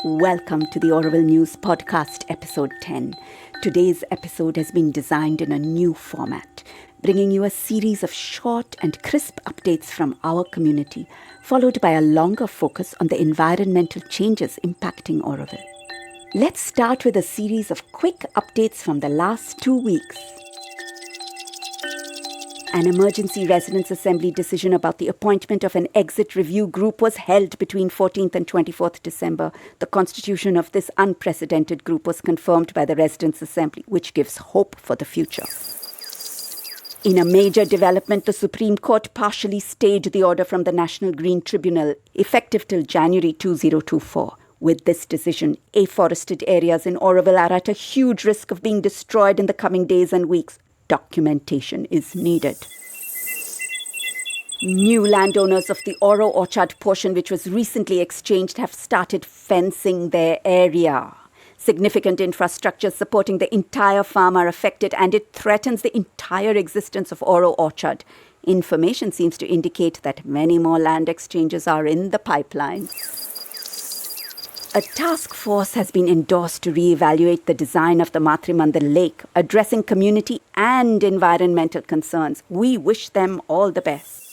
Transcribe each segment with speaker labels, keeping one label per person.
Speaker 1: Welcome to the Auroville News Podcast, episode 10. Today's episode has been designed in a new format, bringing you a series of short and crisp updates from our community, followed by a longer focus on the environmental changes impacting Auroville. Let's start with a series of quick updates from the last 2 weeks. An emergency residence assembly decision about the appointment of an exit review group was held between 14th and 24th December. The constitution of this unprecedented group was confirmed by the residence assembly, which gives hope for the future. In a major development, the Supreme Court partially stayed the order from the National Green Tribunal, effective till January 2024. With this decision, afforested areas in Auroville are at a huge risk of being destroyed in the coming days and weeks. Documentation is needed. New landowners of the AuroOrchard portion, which was recently exchanged, have started fencing their area. Significant infrastructure supporting the entire farm are affected, and it threatens the entire existence of AuroOrchard. Information seems to indicate that many more land exchanges are in the pipeline. A task force has been endorsed to re-evaluate the design of the Matrimandir lake, addressing community and environmental concerns. We wish them all the best.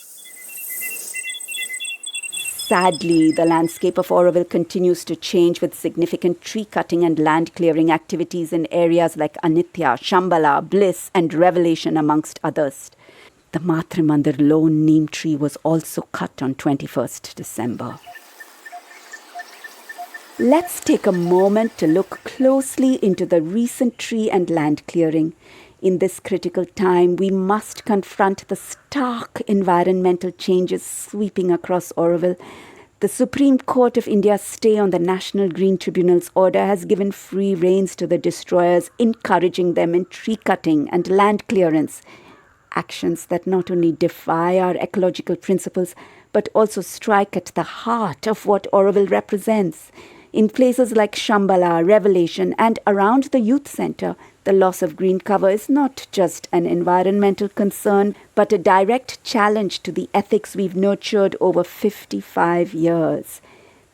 Speaker 1: Sadly, the landscape of Auroville continues to change with significant tree cutting and land clearing activities in areas like Anithya, Shambhala, Bliss and Revelation amongst others. The Matrimandir lone neem tree was also cut on 21st December. Let's take a moment to look closely into the recent tree and land clearing. In this critical time, we must confront the stark environmental changes sweeping across Auroville. The Supreme Court of India's stay on the National Green Tribunal's order has given free reins to the destroyers, encouraging them in tree cutting and land clearance. Actions that not only defy our ecological principles, but also strike at the heart of what Auroville represents. In places like Shambhala, Revelation and around the youth centre, the loss of green cover is not just an environmental concern, but a direct challenge to the ethics we've nurtured over 55 years.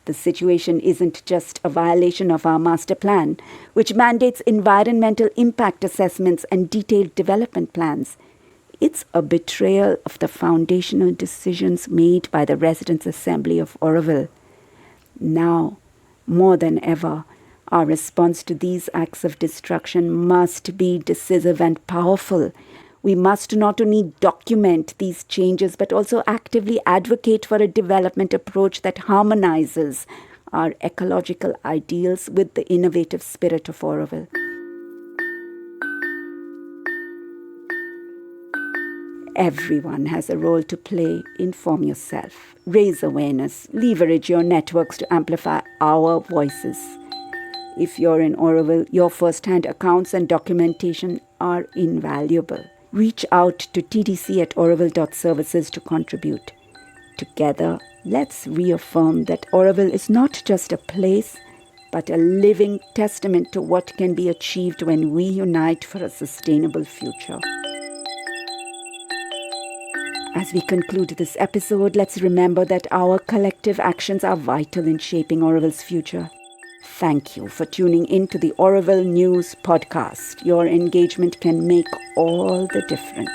Speaker 1: The situation isn't just a violation of our master plan, which mandates environmental impact assessments and detailed development plans. It's a betrayal of the foundational decisions made by the Residents' Assembly of Auroville. Now, more than ever, our response to these acts of destruction must be decisive and powerful. We must not only document these changes, but also actively advocate for a development approach that harmonizes our ecological ideals with the innovative spirit of Auroville. Everyone has a role to play. Inform yourself, raise awareness, leverage your networks to amplify our voices. If you're in Auroville, your first-hand accounts and documentation are invaluable. Reach out to tdc@auroville.services to contribute. Together, let's reaffirm that Auroville is not just a place, but a living testament to what can be achieved when we unite for a sustainable future. As we conclude this episode, let's remember that our collective actions are vital in shaping Auroville's future. Thank you for tuning in to the Auroville News Podcast. Your engagement can make all the difference.